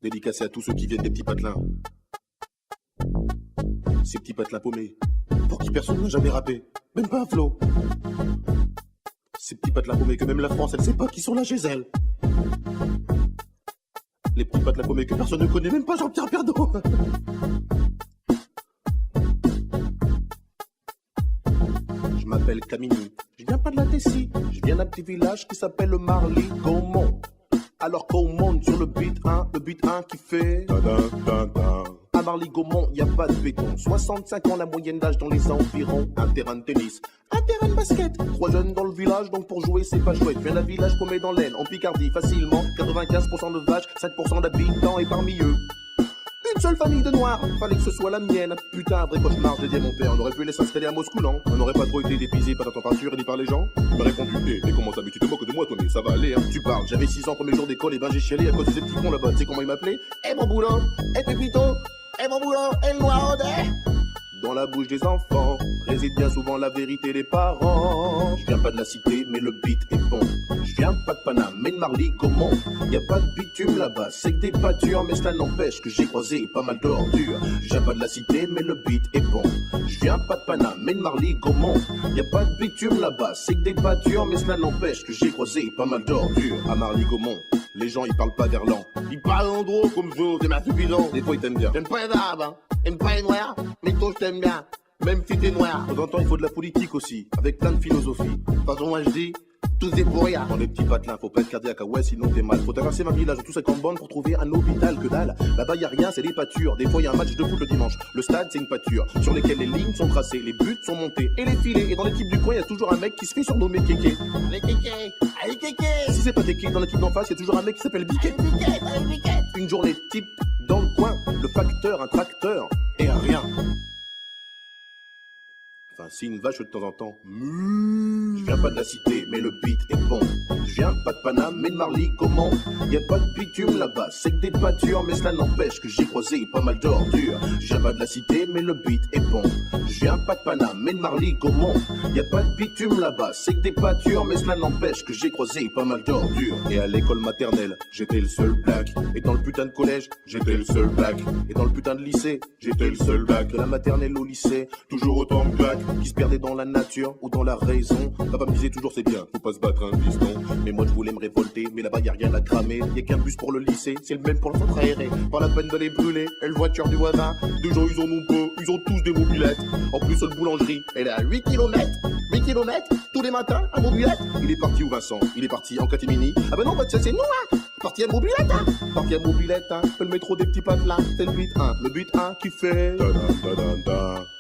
Dédicacé à tous ceux qui viennent des petits patelins. Ces petits patelins paumés, pour qui personne n'a jamais rappé, même pas un flow. Ces petits patelins paumés que même la France, elle sait pas qui sont là chez elle. Les petits patelins paumés que personne ne connaît, même pas Jean-Pierre Pernaut. Je m'appelle Camini, je viens pas de la Tessie, je viens d'un petit village qui s'appelle le Marly-Gaumont. Alors qu'on monte sur le beat 1 qui fait à Marly-Gaumont, y a pas de béton. 65 ans la moyenne d'âge dans les environs. Un terrain de tennis, un terrain de basket. 3 jeunes dans le village, donc pour jouer c'est pas chouette. Viens d'un village paumé dans l'aine, en Picardie, facilement. 95% de vaches, 5% d'habitants, et parmi eux une seule famille de noirs, fallait que ce soit la mienne. Putain, un vrai cauchemar, j'ai dit à mon père. On aurait pu les s'installer à Moscou, non? On n'aurait pas trop été dépisé par la température ni par les gens. Il m'a répondu, mais comment ça, mais tu te moques de moi, toi, mais ça va aller, hein. Tu parles, j'avais 6 ans, premier jour d'école, et ben j'ai chialé à cause de ces petits cons là-bas. Tu sais comment ils m'appelaient? Eh mon boulot, eh Pépito, eh mon boulot, eh le noir dans la bouche des enfants réside bien souvent la vérité des parents. Je viens pas de la cité, mais le beat est bon. Je viens pas de Paname, mais de Marly-Gaumont. Y a pas de bitume là-bas, c'est que des pâtures, mais cela n'empêche que j'ai croisé pas mal d'ordures. Je viens pas de la cité, mais le beat est bon. Je viens pas de Paname, mais de Marly-Gaumont. Y a pas de bitume là-bas, c'est que des pâtures, mais cela n'empêche que j'ai croisé pas mal d'ordures. À Marly-Gaumont, les gens ils parlent pas verlan. Ils parlent en gros comme vous, c'est ma suffisant. Des fois ils t'aiment bien. J'aime pas les arabes, hein. J'aime pas les noirs, mais toi je t'aime bien. Même si t'es noir. De temps en temps il faut de la politique aussi, avec plein de philosophie. De toute façon moi je dis, tous des pour rien. Dans les petits patelins, faut pas être cardiaque, ah ouais, sinon t'es mal. Faut traverser ma village, tous 50 bandes pour trouver un hôpital, que dalle. Là-bas y a rien, c'est des pâtures. Des fois y a un match de foot le dimanche. Le stade c'est une pâture, sur lesquelles les lignes sont tracées, les buts sont montés et les filets. Et dans l'équipe du coin y a toujours un mec qui se fait surnommer Kéké. Allez Kéké, allez Kéké. Si c'est pas Kéké, dans l'équipe d'en face y a toujours un mec qui s'appelle Biquet. Une journée type dans le coin, le facteur, un tracteur et un rien. Enfin, si une vache de temps en temps. Je viens pas de la cité, mais le beat est bon. Je viens pas de Paname, mais de Marly-Gaumont. Y a pas de bitume là-bas, c'est que des pâtures, mais cela n'empêche que j'ai croisé pas mal d'ordures. Je viens pas de la cité, mais le beat est bon. Je viens pas de Paname, mais de Marly-Gaumont. Y a pas de bitume là-bas, c'est que des pâtures, mais cela n'empêche que j'ai croisé pas mal d'ordures. Et à l'école maternelle, j'étais le seul black. Et dans le putain de collège, j'étais le seul black. Et dans le putain de lycée, j'étais le seul black. De la maternelle au lycée, toujours autant de black qui se perdaient dans la nature ou dans la raison. Papa me disait toujours c'est bien, faut pas se battre un piston. Mais moi je voulais me révolter, mais là-bas y a rien à cramer. Y a qu'un bus pour le lycée, c'est le même pour le centre aéré. Pas la peine de les brûler, et le voiture du voisin. Des gens ils en ont peu, ils ont tous des mobilettes. En plus seule boulangerie, elle est à 8 km. 8 km, tous les matins, à mobilette. Il est parti où Vincent? Il est parti en catimini. Ah ben non, bah c'est nous hein. Parti à mobilette hein. Parti à mobilette hein. Le métro des petits patelins, c'est le beat 1. Le beat 1 qui fait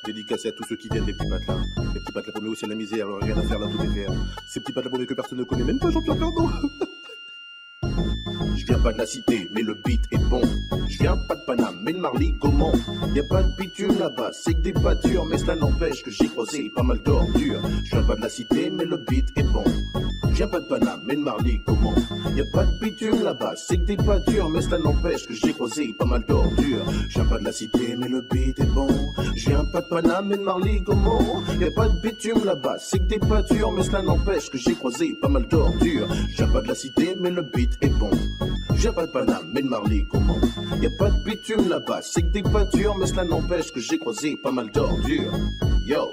dédicacé à tous ceux qui viennent des petits patelins. Les petits patelins paumés aussi à la misère, alors rien à faire là tout est vert. Ces petits patelins paumés que personne ne connaît, même pas Jean-Pierre Pernaut. Je viens pas de la cité, mais le beat est bon. Je viens pas de Paname, mais de Marly-Gaumont. Y a pas de bitume là-bas, c'est que des pâtures, mais cela n'empêche que j'ai croisé pas mal d'ordures. Je viens pas de la cité, mais le beat est bon. Je viens pas de Paname, mais de Marly-Gaumont. Y a pas de bitume là-bas, c'est que des pâtures, mais cela n'empêche que j'ai croisé pas mal d'ordures. Je viens pas de la cité, mais le beat est bon. Je viens pas de Paname, mais de Marly-Gaumont. Y a pas de bitume là-bas, c'est que des pâtures, mais cela n'empêche que j'ai croisé pas mal d'ordures. Je viens pas de la cité, mais le beat est bon. Je viens pas de Paname, mais de Marly-Gaumont. Y a pas de bitume là-bas, c'est que des pâtures, mais cela n'empêche que j'ai croisé pas mal d'ordures. Yo.